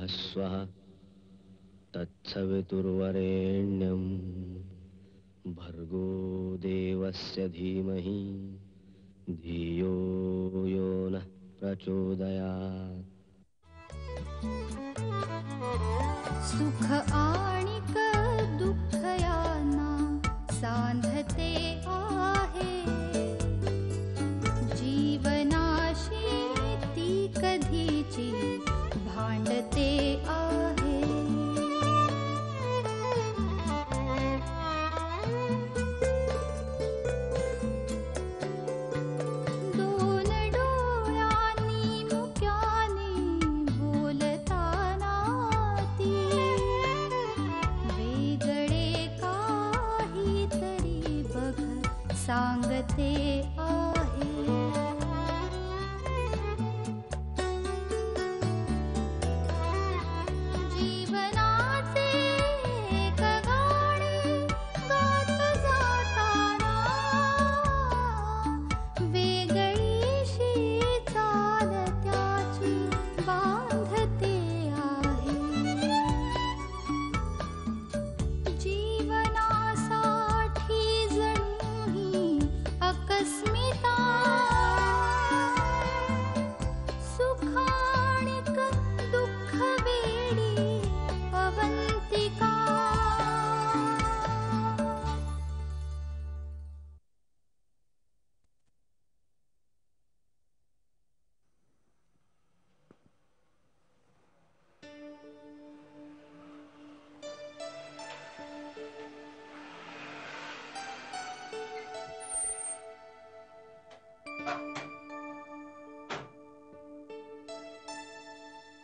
स्वः तत्सवितुर्वरेण्यं भर्गो देवस्य धीमहि धियो यो नः प्रचोदयात्. सुख आणिक दुःख यांना सांधते आहे, जीवनाशी ती कधीची भांडते आहे. दोन डोळ्यांनी मुक्याने बोलताना ती वेगळे काहीतरी बघ सांगते आहे. जीवनाचे एक गाणे गात जाताना वेगळीशी चाल त्याची बांधते आहे. जीवनासाठी जणू ही अकस्मिता, सुखाणिक दुःख वेडी अवंतिका.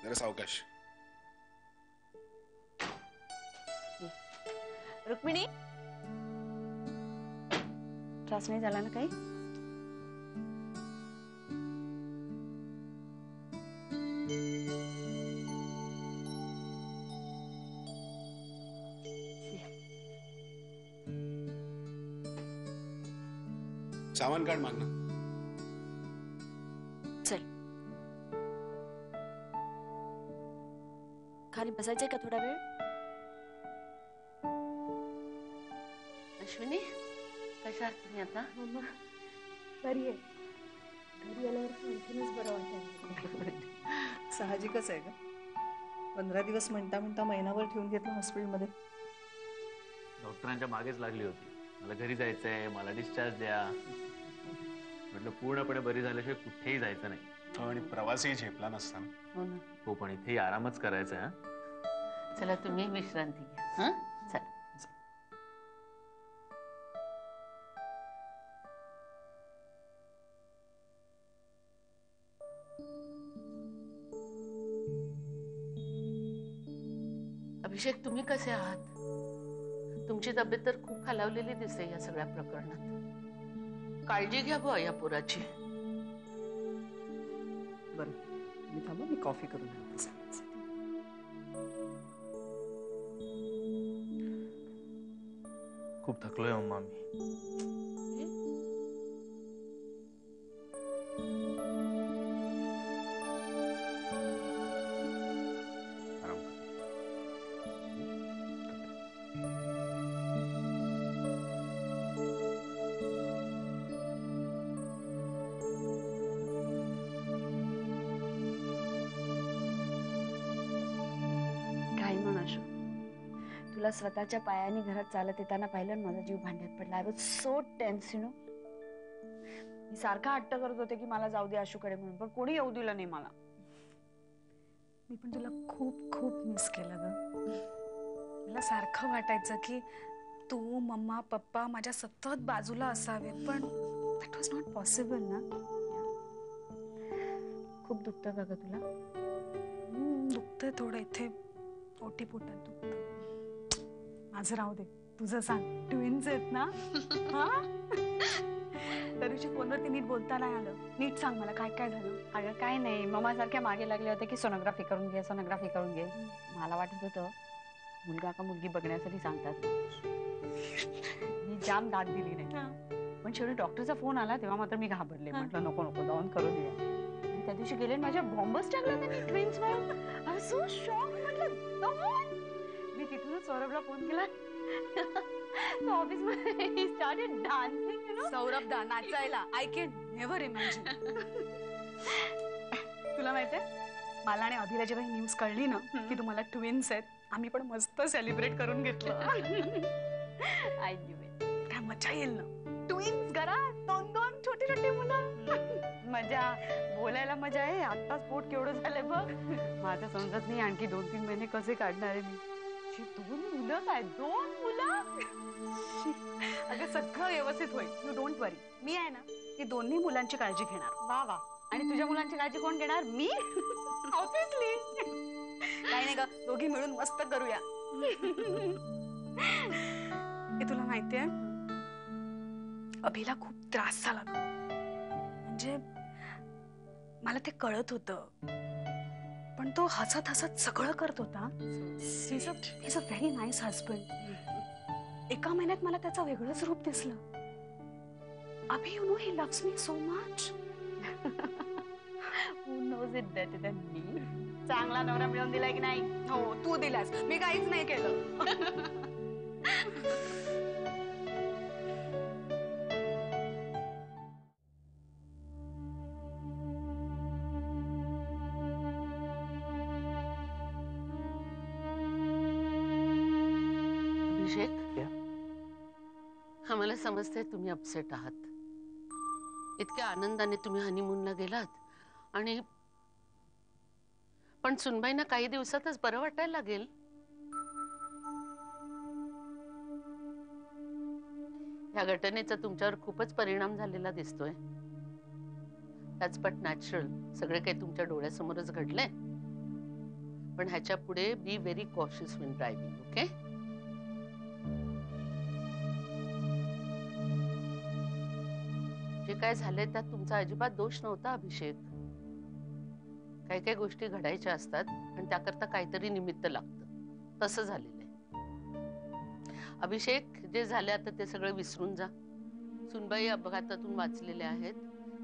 जरा सावकाश. रुक्मिणी, त्रास नाही झाला ना काही? सामान काढ मागणं. चल, खाली बसायचंय का थोडा वेळ? अश्विनी, कशा आहात तुम्ही आता? मम्मा बरी आहे. घरी आल्यावर आणखीनच बरं वाटतं. साहजिकच आहे का. 15 दिवस म्हणता म्हणता महिनाभर ठेवून घेतलं हॉस्पिटलमध्ये. डॉक्टरांच्या मागेच लागली होती. मला घरी जायचंय, मला डिस्चार्ज द्या. म्हटलं पूर्णपणे बरी झाल्याशिवाय कुठेही जायचं नाही. आणि प्रवासही झेपला नसता. हो ना. हो, पण इथेही आरामच करायचा आहे. चला तुम्ही विश्रांती घ्या. हं? चला. अभिषेक, तुम्ही कसे आहात? तुमची तब्येत तर खूप खालावलेली दिसते या सगळ्या प्रकरणात. काळजी घ्या बुवा या पोराची. बरं, मी थांबा, मी कॉफी करून आणते. खूप थकलोय मम्मा मी. आराम कर. काय म्हणाशो, तुला स्वतःच्या पायाने घरात चालत येताना पाहिलं, माझा जीव भांड्यात पडला. I was so tense, you know. मी सारखा हट्ट करत होते की मला जाऊ दे आशूकडे म्हणून, पण कोणी येऊ दिलं नाही मला. मी पण तुला खूप खूप मिस केलं ग. मला सारखं वाटायचं की तू, मम्मा, पप्पा माझ्या सतत बाजूला असावेत, पण दॅट वॉज नॉट पॉसिबल ना. खूप दुखतं का ग तुला? दुखतंय थोडं इथे, पोटात दुखतं. माझं राहू दे, तुझं सांग. ट्विन्स आहेत ना? त्या दिवशी फोनवरती नीट बोलता नाही आलं. नीट सांग मला, काय काय झालं? अगं काय नाही, मम्मा सारख्या मागे लागले होते की सोनोग्राफी करून घे, सोनोग्राफी करून घे. मला वाटत होतं मुलगा का मुलगी बघण्यासाठी सांगतात. मी जाम दाद दिली नाही, पण शेवटी डॉक्टरचा फोन आला तेव्हा मात्र मी घाबरले. म्हटलं नको नको, जाऊन करून घे. त्या दिवशी गेले आणि माझ्या बॉम्बच टाकला त्यांनी ट्विन्स वर. I so shock. म्हटलं दोन. मी तिथूनच सौरभला फोन केला. ऑफिस मध्ये started dancing you know. Saurabh दा नाचायला आय कॅन नेव्हर इमॅजिन. तुला माहितीये मला आणि अभिला जेव्हा ही न्यूज कळली ना की तुम्हाला ट्विन्स आहेत, आम्ही पण मस्त सेलिब्रेट करून घेतलं. I knew it. काय मजा येईल ना ट्विन्स घरात, दोन दोन छोटी छोटी मुलं. मजा बोलायला मजा आहे. आत्ताच पोट केवढं झालंय बघ. माझं समजत नाही आणखी 2-3 महिने कसे काढणार आहे मी. 2 मुलं काय 2 मुलं. अगं सगळं व्यवस्थित होईल. यू डोंट वरी. मी आहे ना ती दोन्ही मुलांची काळजी घेणार. वा वा. आणि तुझ्या मुलांची काळजी कोण घेणार? मी. ऑब्विसली. काही नाही ग, दोघी मिळून मस्त करूया. हे तुला माहितीये अभिला खूप त्रास झाला ग. म्हणजे मला ते कळत होतं, पण तो हसत हसत सगळं करत होता. He's a very nice husband. एका महिन्यात मला त्याचं वेगळंच रूप दिसलं. अभि you know he loves me so much. Who knows it better than me? चांगला नवरा मिळवून दिलाय की नाही? हो तू दिलास, मी काहीच नाही केलं. अभिषेक, आम्हाला समजतंय तुम्ही अपसेट आहात. इतक्या आनंदाने तुम्ही हनीमूनला गेलात आणि पण सुनबाईंना काही दिवसातच बरं वाटायला लागेल. या घटनेचा तुमच्यावर खूपच परिणाम झालेला दिसतोय. That's but natural. सगळे काही तुमच्या डोळ्यासमोरच घडलंय. पण ह्याच्या पुढे be very cautious when driving. Okay. जे काय झालंय त्यात तुमचा अजिबात दोष नव्हता अभिषेक. काही काही गोष्टी घडायच्या असतात आणि त्याकरता काहीतरी निमित्त लागतं. तसं झालेलं आहे. अभिषेक, जे झालं आता ते सगळं विसरून जा. सुनबाई अपघातातून वाचलेल्या आहेत.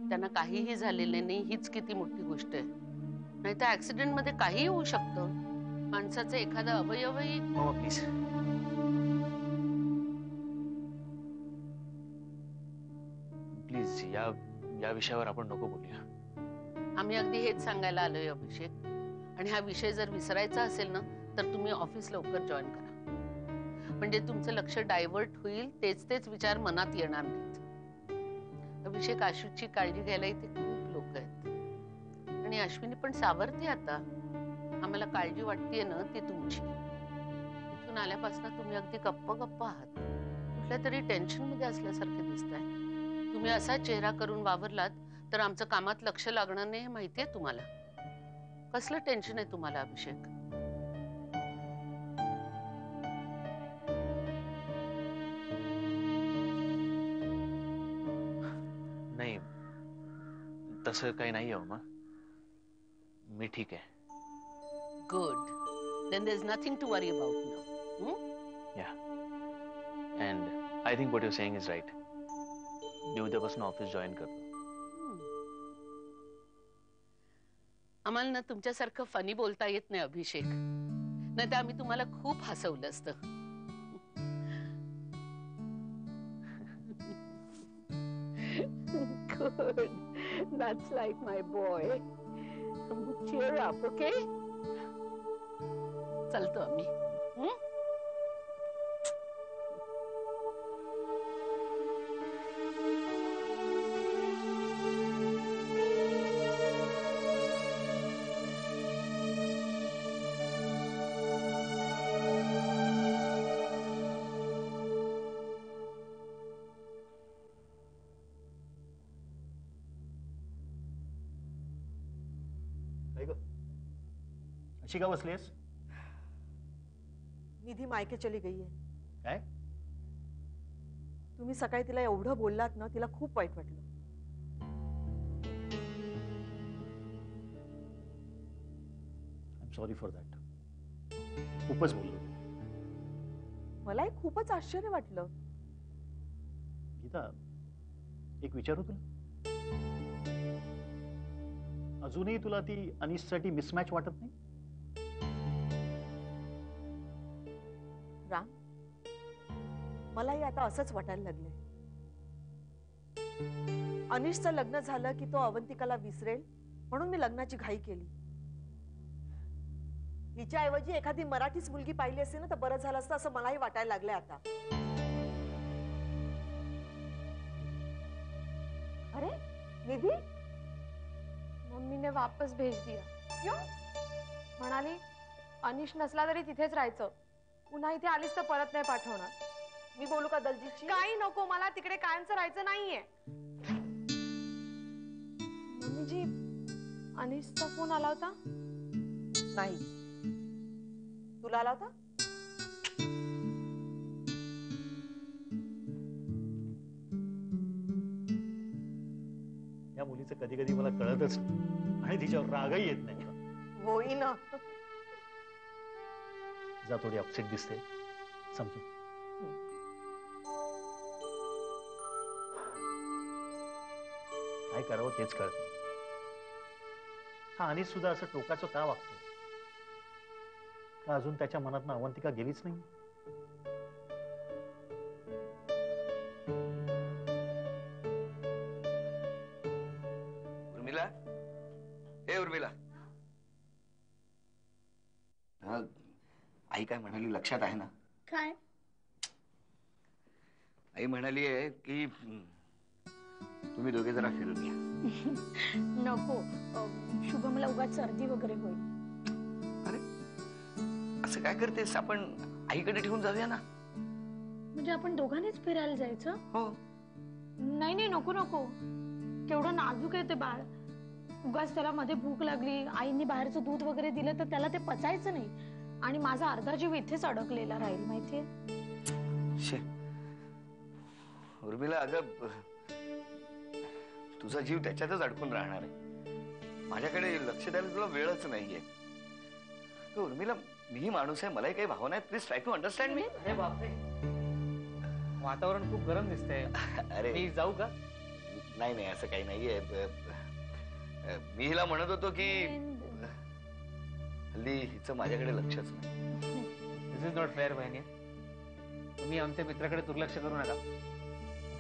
त्यांना काहीही झालेले नाही, हीच किती मोठी गोष्ट आहे. नाही तर ऍक्सिडेंट मध्ये काहीही होऊ शकतं. माणसाचं एखादा अवयवही. प्लीज. प्लीज या विषयावर आपण नको बोलूया. आम्ही अगदी हेच सांगायला आलोय अभिषेक. आणि हा विषय जर विसरायचा असेल ना तर तुम्ही ऑफिस लवकर जॉईन करा. म्हणजे तुमचं लक्ष डायव्हर्ट होईल. तेच विचार मनात येणार नाहीत. अभिषेक, आशूची काळजी घ्यायला इथे खूप लोक आहेत आणि अश्विनी पण सावरते आता. आम्हाला काळजी वाटतेय ना ती तुमची. इथून आल्यापासून तुम्ही अगदी गप्प आहात. कुठल्या तरी टेन्शन मध्ये असल्यासारखे दिसताय. तुम्ही असा चेहरा करून वावरलात तर आमचं कामात लक्ष लागणार नाही हे माहितीये तुम्हाला. कसलं टेन्शन आहे तुम्हाला अभिषेक? नाही, तसं काही नाहीये उमा. मी ठीक आहे. Good. Then there is nothing to worry about now. Yeah. And I think what you saying is right. मी उद्यापासून ऑफिस जॉईन करतो. आम्हाला ना तुमच्यासारखं फनी बोलता येत नाही अभिषेक. नाही तर आम्ही तुम्हाला खूप हसवलं असतं. Good. That's like my boy. Cheer up, okay? चलतो आम्ही. अशी का बसलीस? निधी मायके चली गई है. काय? तुम्ही सकाळी तिला एवढं बोललात ना, तिला खूप वाईट वाटलं. I am sorry for that. खूपच बोललो. मलाही खूपच आश्चर्य वाटलं. गीता, एक विचारू तुला? अजूनही तुला ती अनिशसाठी मिसमॅच वाटत नाही? राम, मलाही आता असंच वाटायला लागलंय. अनिशचं लग्न झालं की तो अवंतिकाला विसरेल म्हणून मी लग्नाची घाई केली. हिच्याऐवजी एखादी मराठीच मुलगी पाहिली असते ना तर बरं झालं असतं असं मलाही वाटायला लागलंय आता. अरे निधी, मम्मीने वापस भेज दिया. क्यों? म्हणाली अनिश नसला तरी तिथेच राहायचं, पुन्हा इथे आलीस तर परत नाही पाठवणार. मी बोलू का दलजीतशी? काही नको, मला तिकडे कायमचं राहायचं नाहीये. मम्मीजी, अनिशचा फोन आला होता? नाही. तुला आला होता? या मुलीचं कधी कधी मला कळतच नाही आणि तिच्यावर रागही येत नाही. होई ना. जा, थोडी अपसेट दिसते, समजू. काय करावं तेच कळत नाही. हा अनिश सुद्धा असं टोकाचं का वागतो? का अजून त्याच्या मनातनं अवंतिका गेलीच नाही? उर्मिला, ए उर्मिला, आई काय म्हणाली लक्षात आहे ना? काय? आई म्हणाली आहे की तुम्ही दोघे जरा फिरून या. नको, शुभमला उगाच सर्दी वगैरे होईल. असं काय करतेस? आपण आईकडे ठेवून जाऊया ना. म्हणजे आपण दोघांनीच फिरायला जायचं? हो. नाही नाही, नको नको. केवढं नाजूक आहे ते बाळ. उगाच त्याला मध्ये भूक लागली, आईने बाहेरचं दूध वगैरे दिलं तर त्याला ते पचायचं नाही आणि माझा अर्धा जीव इथेच अडकलेला राहील, माहितीये? उर्मिला, अगं तुझा जीव त्याच्यातच अडकून राहणार आहे. माझ्याकडे लक्ष द्यायला तुला वेळच नाहीये. उर्मिला, मी माणूस आहे, मलाही काही भावना आहेत. प्लीज ट्राय टू अंडरस्टँड मी. अरे बापरे, वातावरण खूप गरम दिसतंय. अरे मी जाऊ का? नाही नाही, असं काही नाहीये. मी हिला म्हणत होतो की हल्ली हिचं माझ्याकडे लक्षच नाही. दिस इज नॉट फेअर बहिणी. तुम्ही आमच्या मित्राकडे दुर्लक्ष करू नका.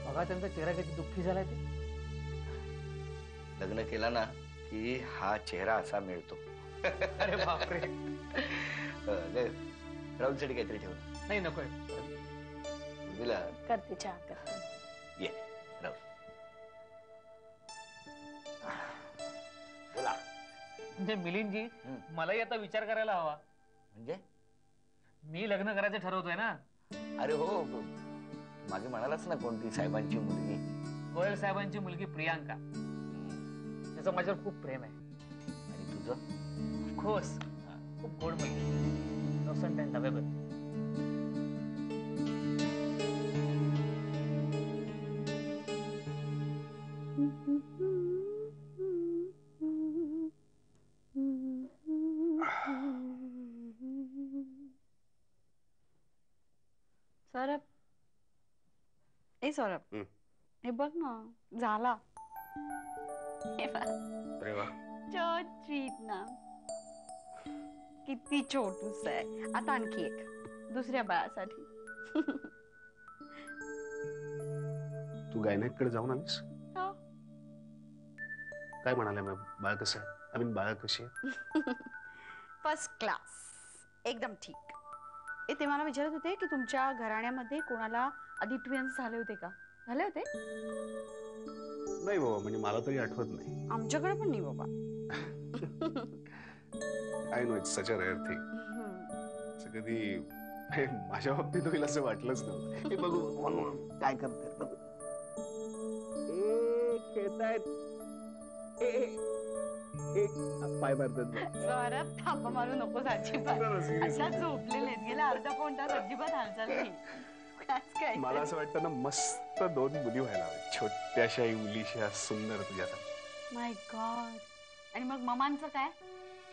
बघा त्यांचा चेहरा किती दुःखी झालाय ते. लग्न केला ना की हा चेहरा असा मिळतो. अरे बापरे. राहूनसाठी काहीतरी ठेव. नाही नकोय. उर्मिला, करते, चहा करते. ये राहू. बोला. म्हणजे मिलिंदजी, मलाही आता विचार करायला हवा. म्हणजे मी लग्न करायचं ठरवतोय ना. अरे हो, मागे म्हणालाच ना कोणती साहेबांची मुलगी. गोयल साहेबांची मुलगी प्रियांका. त्याचं माझ्यावर खूप प्रेम आहे. आणि तुझं? ऑफकोर्स, खूप गोड मुलगी, इनोसंट अँड लवेबल. सौरभ, ए सौरभ, हे बघ ना, झाला. अरे वा. स्वीट ना, किती छोटूस आहे. आता आणखी एक दुसऱ्या बाळासाठी. तू गायनेककडे जाऊन आलीस? हो. काय म्हणाले मॅम? बाळ कसं आहे? आय मीन, बाळ कशी आहे? फर्स्ट क्लास, एकदम ठीक. ते मला विचारत होते की तुमच्या घराण्यामध्ये कोणाला आधी ट्विन्स झाले होते का? झाले होते? नाही बाबा, म्हणजे मला तरी आठवत नाही. आमच्याकडे पण नाही बाबा. I know, it's such a rare thing. असं कधी माझ्या बाबतीत होईल असं वाटलंच नव्हतं. हे बघू काय करतायत बघू. खेळतायत, पाय मारतात. सौरभ, थापा मारू नकोस अजिबात. अशा झोपलेले आहेत, गेल्या अर्धा पाऊण तास अजिबात हालचाल नाही. मला असं वाटतं ना, मस्त 2 मुली व्हायला हव्या, छोट्याशा मुलीशा सुंदर तुझ्यासाठी. माय गॉड. आणि मग ममांचं काय?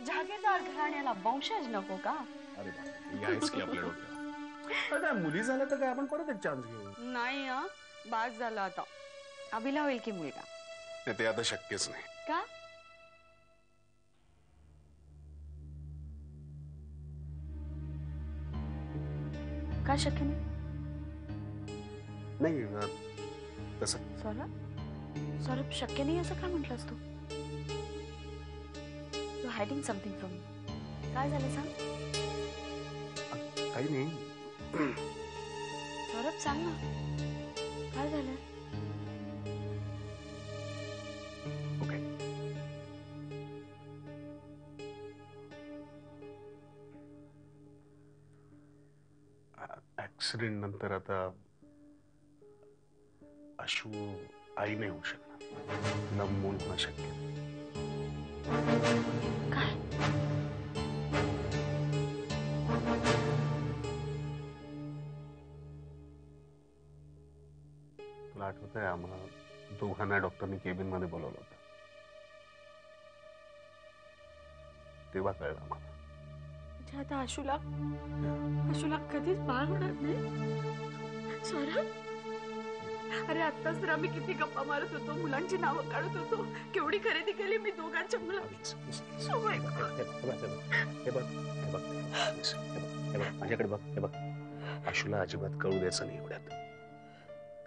जागेदार घराण्याला वंशज नको का? अरे बापरे, यायच की आपल्या डोक्यात. काय मुली झाल्या तर काय आपण परत एक चान्स घेऊ? नाही, बास झालं आता. अभिला होईल की मुलगा? ते आता शक्यच नाही. का? का शक्य नाही? नाही तसं सौरभ शक्य नाही असं का म्हटलंस तू? You hiding something from me. काय झालं सांग? काही नाही. सौरभ सांग ना, काय झालं? ओके. ऍक्सिडेंट नंतर आता अशू आई नाही होऊ शकणार. तिला मूल होणं शक्य नाही. काय? तुला आठवतंय आम्हाला दोघांना डॉक्टरनी केबिन मध्ये बोलवलं होतं. तेव्हा कळलं आम्हाला. म्हणजे आता आशूला कधीच बाळ होणार नाही. सौरभ, अरे आत्ताच तर आम्ही किती गप्पा मारत होतो, मुलांची नावं काढत होतो, केवढी खरेदी केली मी दोघांच्या मुलांची. माझ्याकडे बघ. हे बघ, आशूला अजिबात कळू द्यायचं नाही एवढ्यात.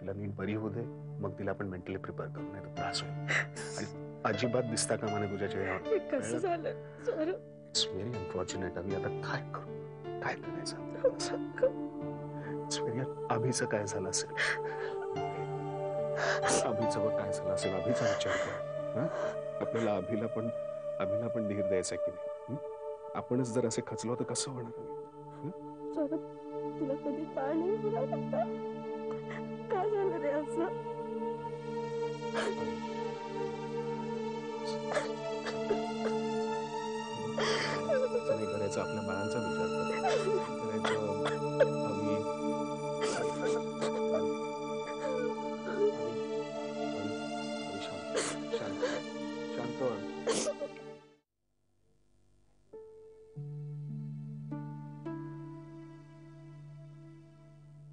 तिला नीट बरी होऊ दे, मग तिला आपण मेंटली प्रिपेअर करू, नाही तर त्रास होईल. आणि अजिबात दिसता कामा नये तुझ्या चेहऱ्यावर. कसं झालं सौरभ? It's very unfortunate. आम्ही आता काय करू? काय करायचं? अभिचं काय झालं असेल? अभिचं काय झालं असेल? अभिचा विचार कर. आपल्याला अभिला पण धीर द्यायचा की नाही? आपणच जर असे खचलो तर कसं होणार? सौरभ, तुला कधी बाळ नाही होणार आता? काय झालं रे असं? नाही करायचं, आपल्या बाळांचा विचार शांत.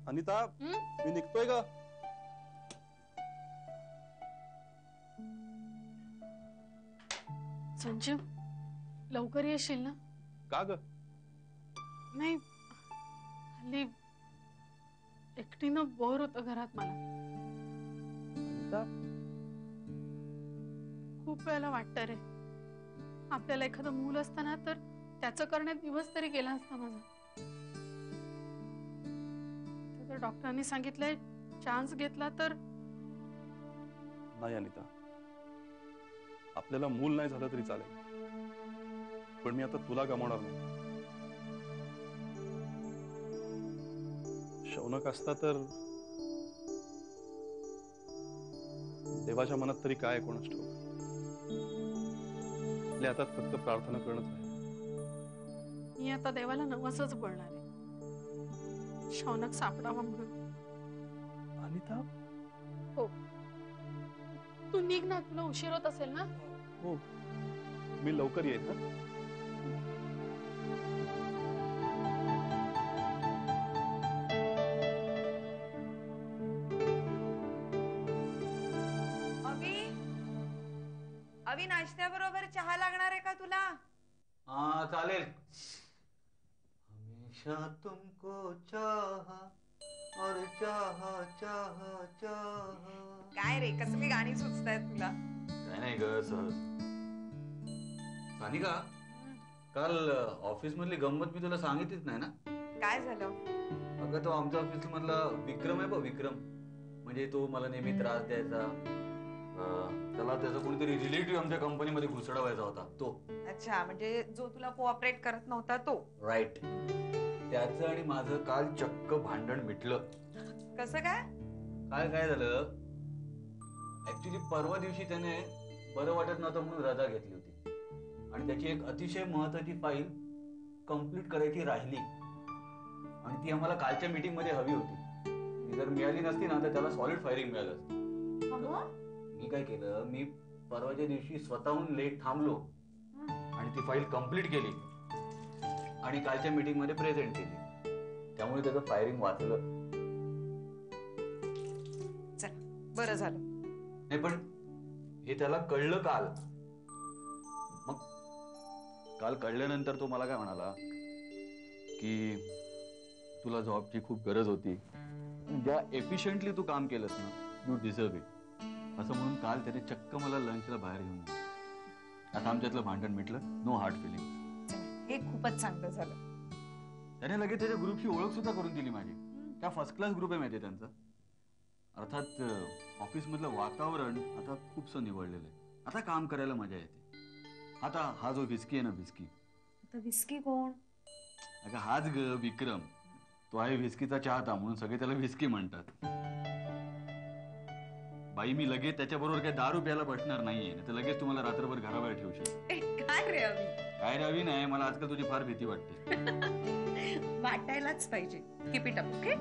अनिता, मी निघतोय का? संजीव, लवकर येशील ना? का ग? नाही, हल्ली एकटीनं बोर होतं घरात मला. अनिता, खूप वेळेला वाटतं रे, आपल्याला एखादं मूल असतं ना तर त्याचं करण्यात दिवस तरी गेला असता माझा. तर डॉक्टरांनी सांगितलंय चान्स घेतला तर. नाही अनिता, आपल्याला मूल नाही झालं तरी चालेल, पण मी आता तुला गमावणार नाही. शौनक असता तर देवाच्या मनात तरी काय कोणास ठाऊक. आपल्या हातात फक्त प्रार्थना करणंच आहे. मी आता देवाला नवसच बोलणार आहे, शौनक सापडावा म्हणून. अनिता, हो, तू निघ ना, तुला उशीर होत असेल ना. हो, मी लवकर येईन. अभि, नाश्त्याबरोबर चहा लागणार आहे का तुला? हाँ चालेल. हमेशा तुमको चाहा और चाहा चाहा चाहा. काय रे, कसली गाणी सुचतायत तुला? काय नाही ग, सहज. सानिका, काल ऑफिस मधली गंमत मी तुला सांगितलीच नाही ना. काय झालं? अगं, तो आमच्या ऑफिस मधला विक्रम आहे बघ, विक्रम. म्हणजे तो मला नेहमी त्रास द्यायचा. त्याला त्याचा कोणीतरी रिलेटिव्ह आमच्या कंपनीमध्ये घुसडवायचा होता तो. अच्छा, म्हणजे जो तुला कोऑपरेट करत नव्हता तो. राईट. त्याचं आणि माझं काल चक्क भांडण मिटलं. कसं काय? काय झालं, ऍक्च्युली परवा दिवशी त्याने बरं वाटत नव्हतं म्हणून रजा घेतली होती आणि त्याची एक अतिशय महत्वाची फाईल कंप्लीट करायची राहिली आणि ती आम्हाला कालच्या मीटिंग मध्ये हवी होती. ती जर मिळाली नसती ना तर त्याला सॉलिड फायरिंग मिळालं असतं. मी काय केलं, मी परवाच्या दिवशी स्वतःहून लेट थांबलो आणि ती फाईल कंप्लीट केली आणि कालच्या मीटिंग मध्ये प्रेझेंट केली. त्यामुळे त्याचं फायरिंग वाचलं. चल, बरं झालं. नाही, पण हे त्याला कळलं काल. मग काल कळल्यानंतर तो मला काय म्हणाला की तुला जॉबची खूप गरज होती. ज्या एफिशियंटली तू काम केलंस ना, यू डिझर्व इट. असं म्हणून काल त्याने चक्क मला लंचला बाहेर घेऊन गेला. आता आमच्यातलं भांडण मिटलं. No hard feeling. हे खूपच चांगलं झालं. त्याने लगेच त्याच्या ग्रुपची ओळख सुद्धा करून दिली माझी. त्या फर्स्ट क्लास ग्रुप आहे माहिती त्यांचा. अर्थात ऑफिस मधलं वातावरण आता खूपसं निवडलेलं आहे. आता काम करायला मजा येते. आता हा जो विस्की आहे ना, विस्की. आता विस्की कोण? अगं हाच ग विक्रम. तो आहे विस्कीचा चाहता म्हणून सगळे त्याला विस्की म्हणतात. बाई मी लगेच त्याच्याबरोबर काही दारू प्यायला बसणार नाहीये, तर लगेच तुम्हाला रात्रभर घराबाहेर ठेवू शकतो. काय रे अवी? काय रवी नाही, मला आजकाल तुझी फार भीती वाटते. वाटायलाच पाहिजे. Keep it up. ओके.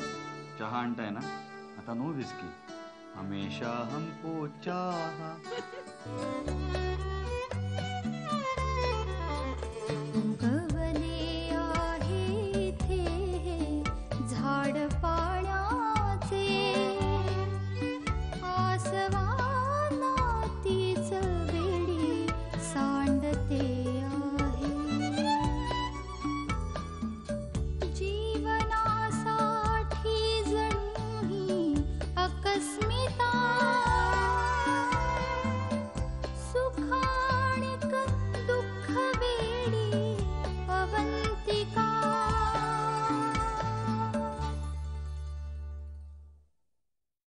चहा आणताय ना? आता नो विस्की. हमेशा हमको चाहा.